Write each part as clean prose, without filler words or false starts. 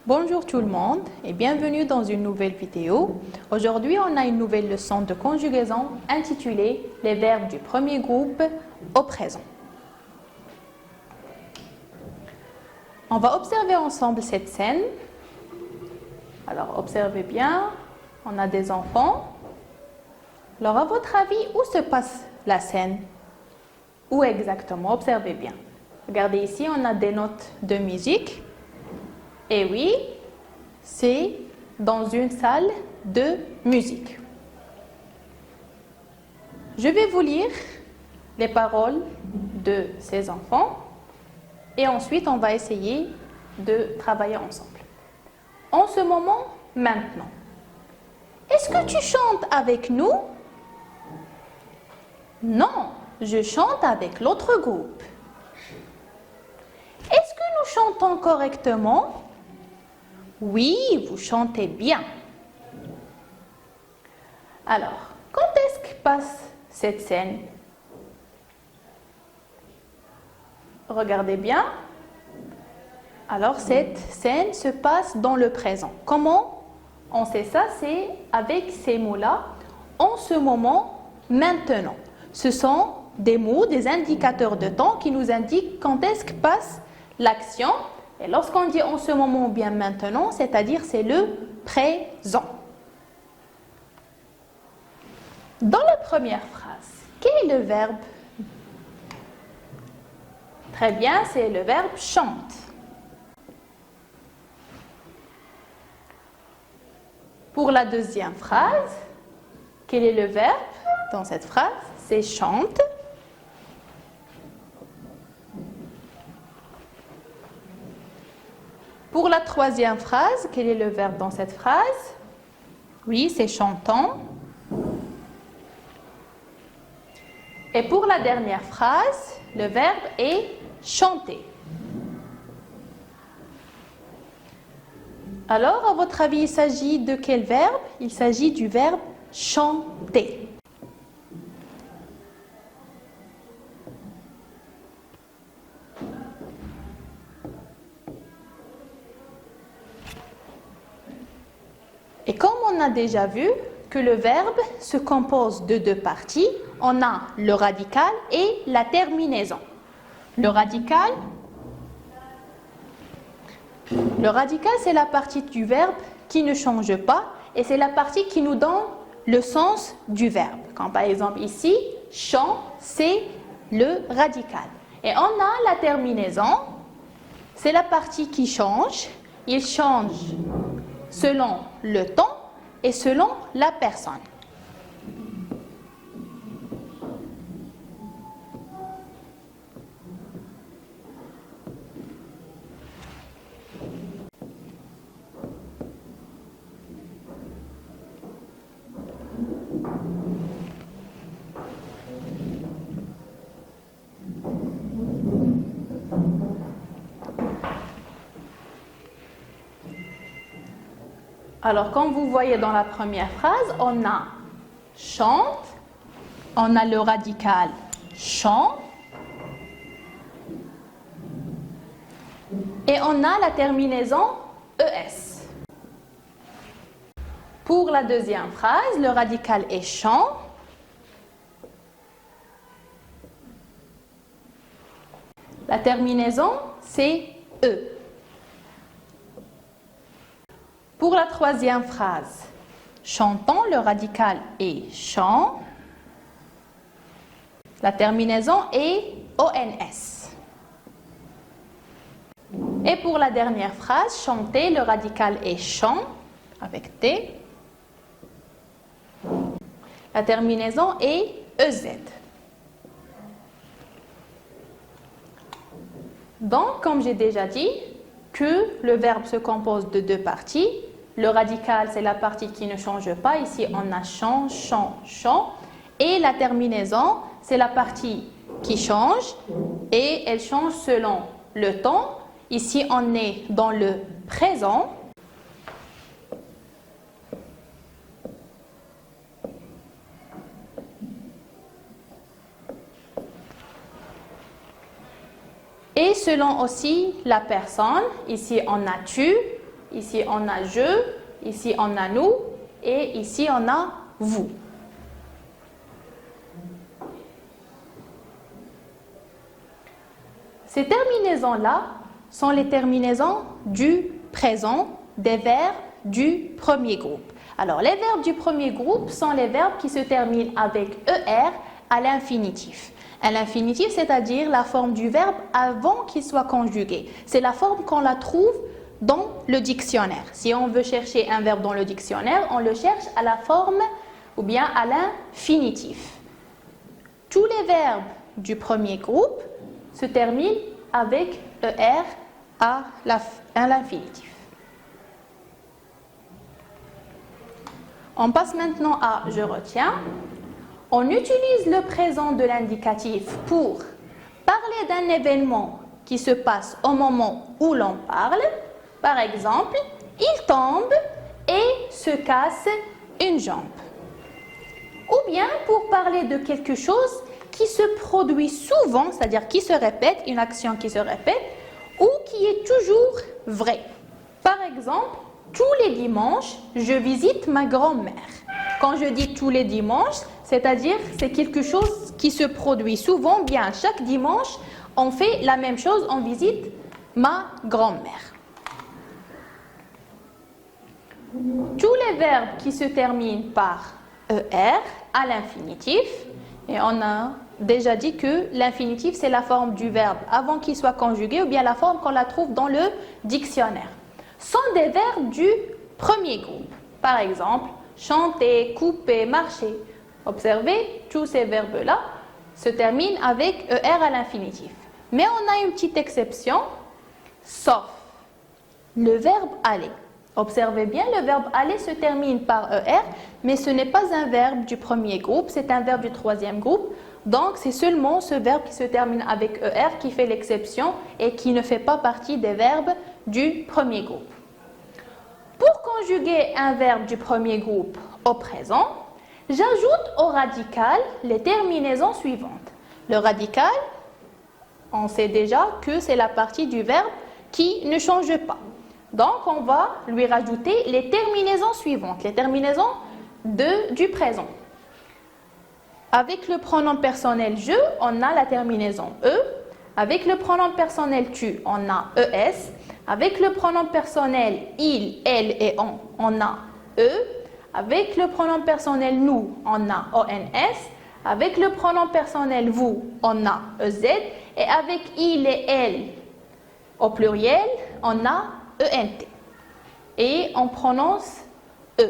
Bonjour tout le monde et bienvenue dans une nouvelle vidéo. Aujourd'hui, on a une nouvelle leçon de conjugaison intitulée « Les verbes du premier groupe au présent ». On va observer ensemble cette scène. Alors, observez bien, on a des enfants. Alors, à votre avis, où se passe la scène? Où exactement? Observez bien. Regardez ici, on a des notes de musique. Et oui, c'est dans une salle de musique. Je vais vous lire les paroles de ces enfants et ensuite on va essayer de travailler ensemble. En ce moment, maintenant, est-ce que tu chantes avec nous? Non, je chante avec l'autre groupe. Est-ce que nous chantons correctement? Oui, vous chantez bien. Alors, quand est-ce que passe cette scène? Regardez bien. Alors, cette scène se passe dans le présent. Comment on sait ça? C'est avec ces mots-là, en ce moment, maintenant. Ce sont des mots, des indicateurs de temps qui nous indiquent quand est-ce que passe l'action. Et lorsqu'on dit en ce moment ou bien maintenant, c'est-à-dire c'est le présent. Dans la première phrase, quel est le verbe? Très bien, c'est le verbe chante. Pour la deuxième phrase, quel est le verbe dans cette phrase? C'est chante. Pour la troisième phrase, quel est le verbe dans cette phrase? Oui, c'est chantant. Et pour la dernière phrase, le verbe est chanter. Alors, à votre avis, il s'agit de quel verbe? Il s'agit du verbe chanter. Et comme on a déjà vu que le verbe se compose de deux parties, on a le radical et la terminaison. Le radical, c'est la partie du verbe qui ne change pas et c'est la partie qui nous donne le sens du verbe. Comme par exemple ici, chant, c'est le radical. Et on a la terminaison, c'est la partie qui change. Il change selon le temps et selon la personne. Alors, comme vous voyez dans la première phrase, on a chante, on a le radical chant, et on a la terminaison ES. Pour la deuxième phrase, le radical est chant. La terminaison, c'est E. Pour la troisième phrase, chantant, le radical est chant. La terminaison est ONS. Et pour la dernière phrase, chanter, le radical est chant, avec T. La terminaison est EZ. Donc, comme j'ai déjà dit, que le verbe se compose de deux parties. Le radical, c'est la partie qui ne change pas. Ici, on a chant, chant, chant. Et la terminaison, c'est la partie qui change. Et elle change selon le temps. Ici, on est dans le présent. et selon aussi la personne. Ici, on a tu, ici, on a je, ici, on a nous et ici, on a vous. Ces terminaisons-là sont les terminaisons du présent des verbes du premier groupe. Alors, les verbes du premier groupe sont les verbes qui se terminent avec ER à l'infinitif. À l'infinitif, c'est-à-dire la forme du verbe avant qu'il soit conjugué. C'est la forme qu'on la trouve dans le dictionnaire. Si on veut chercher un verbe dans le dictionnaire, on le cherche à la forme ou bien à l'infinitif. Tous les verbes du premier groupe se terminent avec ER à l'infinitif. On passe maintenant à « je retiens ». On utilise le présent de l'indicatif pour parler d'un événement qui se passe au moment où l'on parle. Par exemple, il tombe et se casse une jambe. Ou bien pour parler de quelque chose qui se produit souvent, c'est-à-dire qui se répète, une action qui se répète, ou qui est toujours vraie. Par exemple, tous les dimanches, je visite ma grand-mère. Quand je dis tous les dimanches, c'est-à-dire c'est quelque chose qui se produit souvent, bien chaque dimanche, on fait la même chose, on visite ma grand-mère. Tous les verbes qui se terminent par ER à l'infinitif, et on a déjà dit que l'infinitif c'est la forme du verbe avant qu'il soit conjugué ou bien la forme qu'on la trouve dans le dictionnaire, sont des verbes du premier groupe. Par exemple, chanter, couper, marcher. Observez, tous ces verbes-là se terminent avec ER à l'infinitif. Mais on a une petite exception, sauf le verbe aller. Observez bien, le verbe aller se termine par ER, mais ce n'est pas un verbe du premier groupe, c'est un verbe du troisième groupe. Donc, c'est seulement ce verbe qui se termine avec ER qui fait l'exception et qui ne fait pas partie des verbes du premier groupe. Pour conjuguer un verbe du premier groupe au présent, j'ajoute au radical les terminaisons suivantes. Le radical, on sait déjà que c'est la partie du verbe qui ne change pas. Donc, on va lui rajouter les terminaisons suivantes, les terminaisons du présent. Avec le pronom personnel je, on a la terminaison e. Avec le pronom personnel tu, on a es. Avec le pronom personnel il, elle et on a e. Avec le pronom personnel nous, on a ons. Avec le pronom personnel vous, on a ez. Et avec il et elle au pluriel, on a ent. Et on prononce e.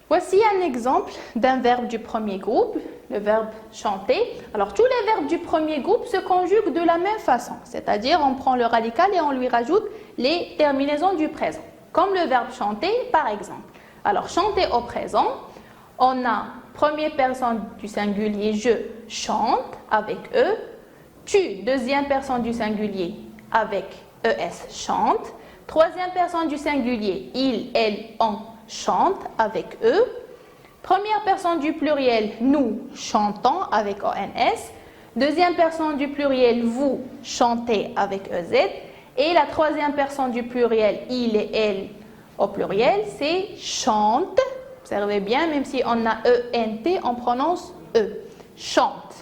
Voici un exemple d'un verbe du premier groupe, le verbe chanter. Alors, tous les verbes du premier groupe se conjuguent de la même façon, c'est-à-dire on prend le radical et on lui rajoute les terminaisons du présent, comme le verbe chanter par exemple. Alors, chanter au présent, on a première personne du singulier je chante avec e, tu deuxième personne du singulier avec es chante, troisième personne du singulier il, elle, on chante avec eux. Première personne du pluriel, nous chantons avec ONS. Deuxième personne du pluriel, vous chantez avec EZ. Et la troisième personne du pluriel, il et elle au pluriel, c'est chante. Observez bien, même si on a ENT, on prononce E. Chante.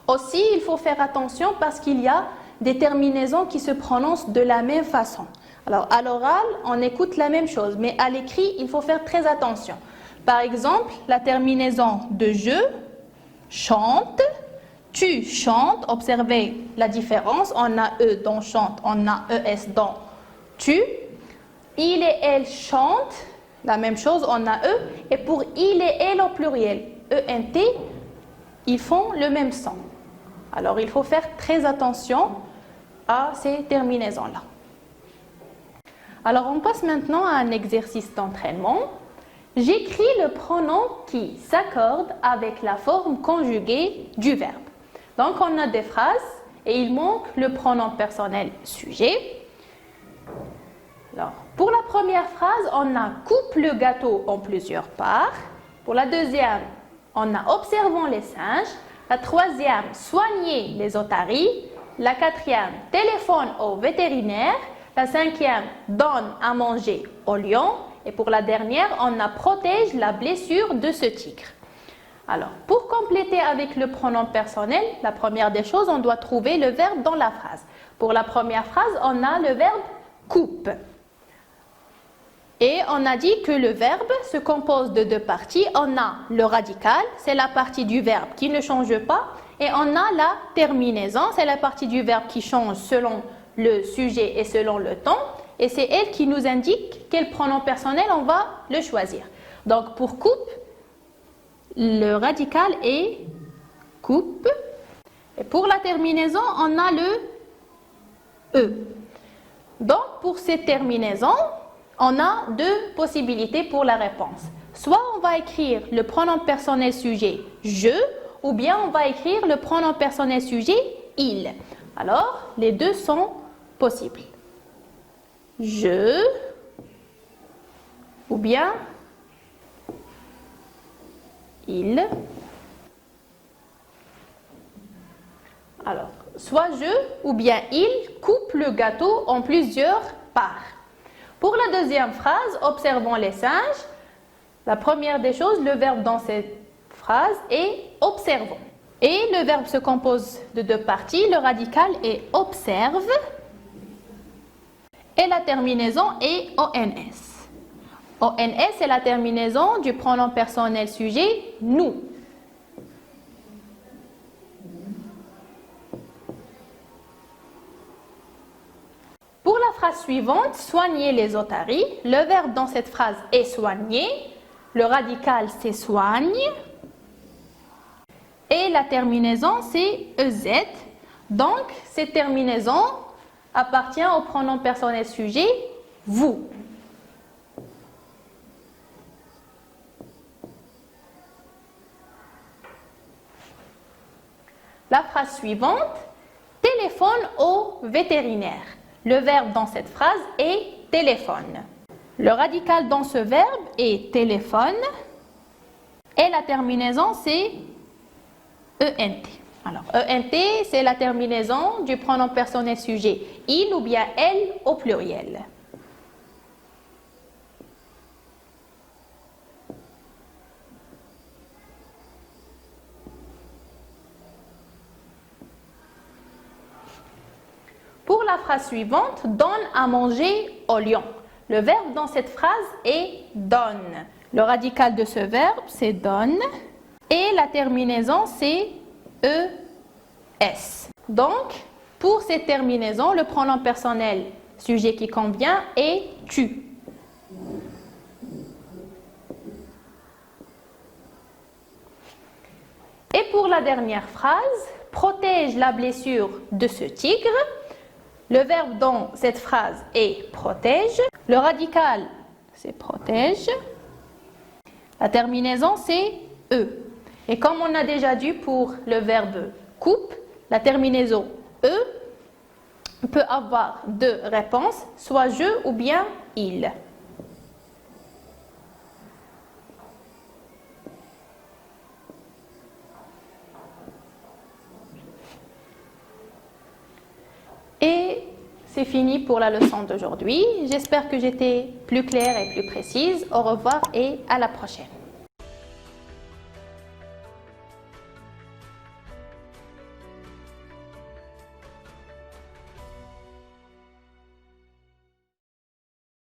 Aussi, il faut faire attention parce qu'il y a des terminaisons qui se prononcent de la même façon. Alors, à l'oral, on écoute la même chose, mais à l'écrit, il faut faire très attention. Par exemple, la terminaison de je, chante, tu chantes, observez la différence, on a e dans chante, on a es dans tu. Il et elle chantent, la même chose, on a e, et pour il et elle au pluriel, ent, ils font le même son. Alors, il faut faire très attention à ces terminaisons-là. Alors, on passe maintenant à un exercice d'entraînement. J'écris le pronom qui s'accorde avec la forme conjuguée du verbe. Donc, on a des phrases et il manque le pronom personnel sujet. Alors, pour la première phrase, on a coupe le gâteau en plusieurs parts. Pour la deuxième, on a observant les singes. La troisième, soigner les otaries. La quatrième, téléphone au vétérinaire. La cinquième, donne à manger au lion. Et pour la dernière, on a protège la blessure de ce tigre. Alors, pour compléter avec le pronom personnel, la première des choses, on doit trouver le verbe dans la phrase. Pour la première phrase, on a le verbe coupe. Et on a dit que le verbe se compose de deux parties. On a le radical, c'est la partie du verbe qui ne change pas. Et on a la terminaison, c'est la partie du verbe qui change selon le sujet et selon le temps. Et c'est elle qui nous indique quel pronom personnel on va le choisir. Donc pour coupe, le radical est coupe. Et pour la terminaison, on a le E. Donc pour cette terminaison, on a deux possibilités pour la réponse. Soit on va écrire le pronom personnel sujet je, ou bien on va écrire le pronom personnel sujet il. Alors, les deux sont possibles. Je, ou bien il. Alors, soit je ou bien il coupe le gâteau en plusieurs parts. Pour la deuxième phrase, observons les singes. La première des choses, le verbe dans cette phrase est observons. Et le verbe se compose de deux parties. Le radical est observe et la terminaison est ONS. ONS est la terminaison du pronom personnel sujet nous. Pour la phrase suivante, soigner les otaries, le verbe dans cette phrase est soigner, le radical c'est soigne et la terminaison c'est EZ. Donc, cette terminaison appartient au pronom personnel sujet vous. La phrase suivante, téléphone au vétérinaire. Le verbe dans cette phrase est téléphone. Le radical dans ce verbe est téléphone et la terminaison c'est ENT. Alors, ENT, c'est la terminaison du pronom personnel sujet il ou bien elle au pluriel. Pour la phrase suivante, donne à manger au lion. Le verbe dans cette phrase est donne. Le radical de ce verbe, c'est donne. Et la terminaison, c'est ES. Donc, pour cette terminaison, le pronom personnel sujet qui convient est tu. Et pour la dernière phrase, protège la blessure de ce tigre. Le verbe dans cette phrase est protège. Le radical, c'est protège. La terminaison, c'est E. Et comme on a déjà dit pour le verbe coupe, la terminaison E peut avoir deux réponses, soit je ou bien il. Et c'est fini pour la leçon d'aujourd'hui. J'espère que j'étais plus claire et plus précise. Au revoir et à la prochaine.